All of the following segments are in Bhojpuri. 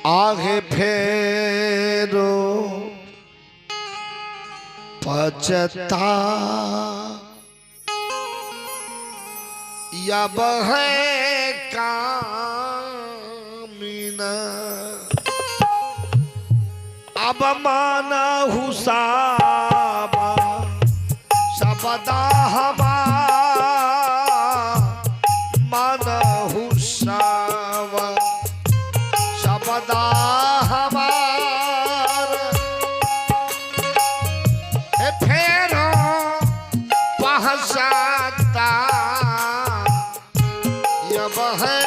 आगे फेरो पचता या बहे कामिना अब माना हुसाबा सबदा हवा माना हुसावा सबदा हमार फेरो पहचाता यब है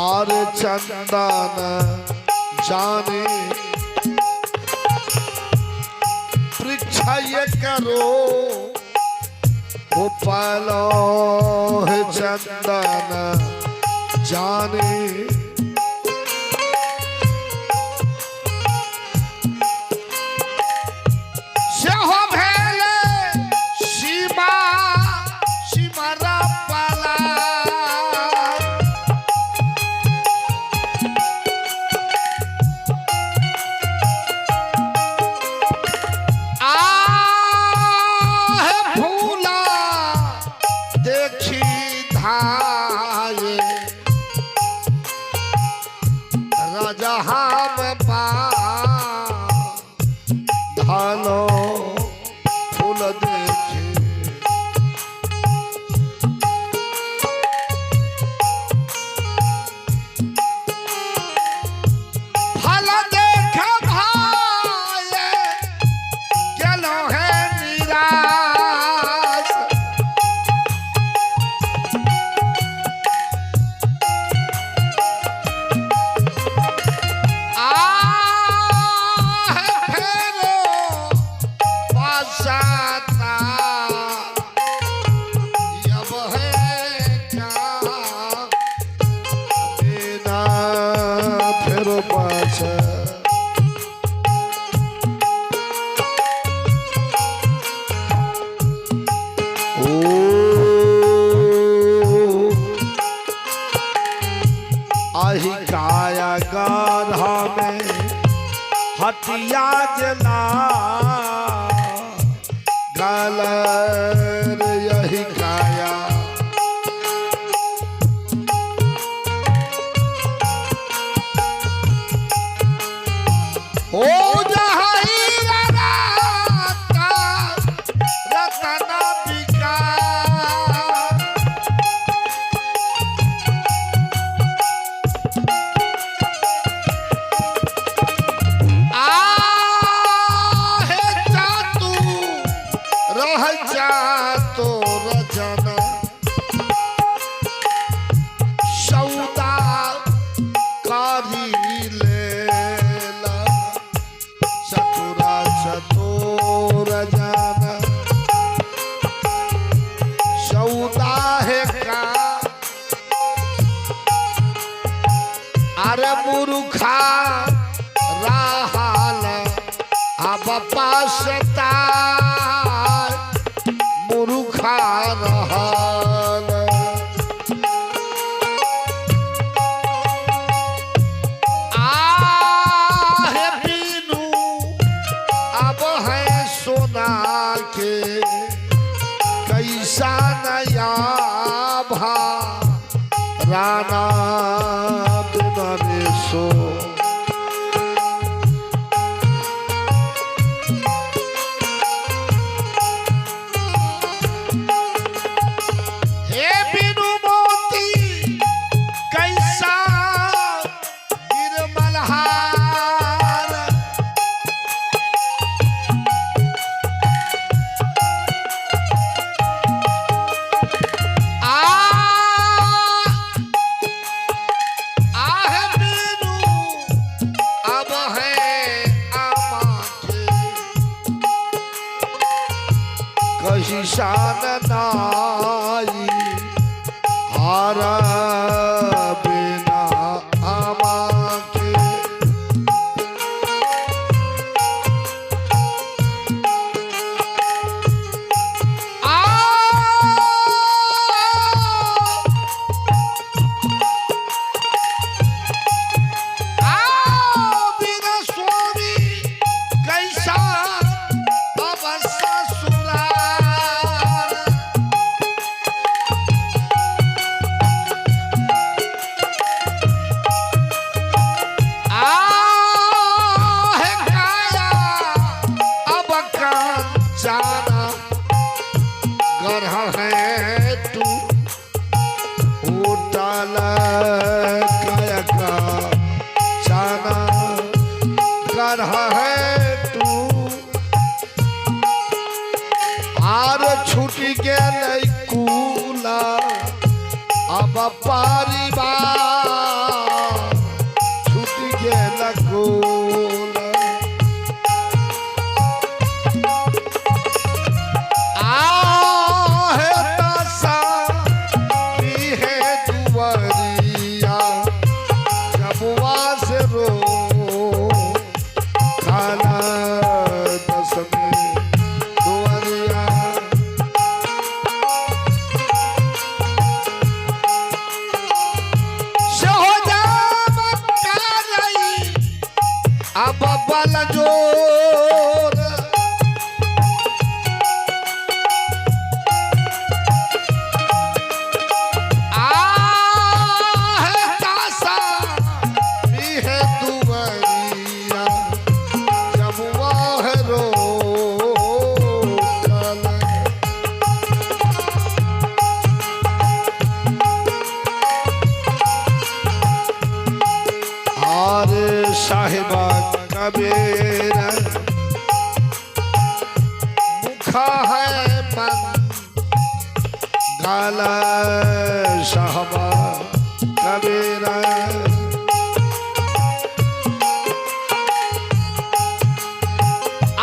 और चंदन जाने परीक्षा ये करो उपालो है चंदन जाने सेहो भेले सीमा सीमारा पाला जहाँ में धानो फूल देखे फल देखे भाई गेलो है निराश आही काया गाधा में हटिया जला गलर यही काया ओ अरे मुरुखा राहल अब पासता मुरुखा रहल आहे बीनू अब है सोना के कैसा नया भा राना सो हे बिनु मोती कैसा गिरमलहार आहे बिनु टाल काया का जाना कर है तू आर छूट गेल कूला अब परिवार छूट गेल कूला आहे तसा है दुवरिया जबुआ से रो काला दसमी दुवरिया से हो जा अब बल जोर साहिबा कबीर मुखा है मन गाला साहबा कबीर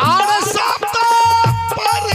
और सब पर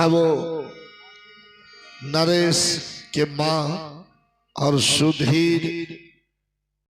वो नरेश के माँ और सुधीर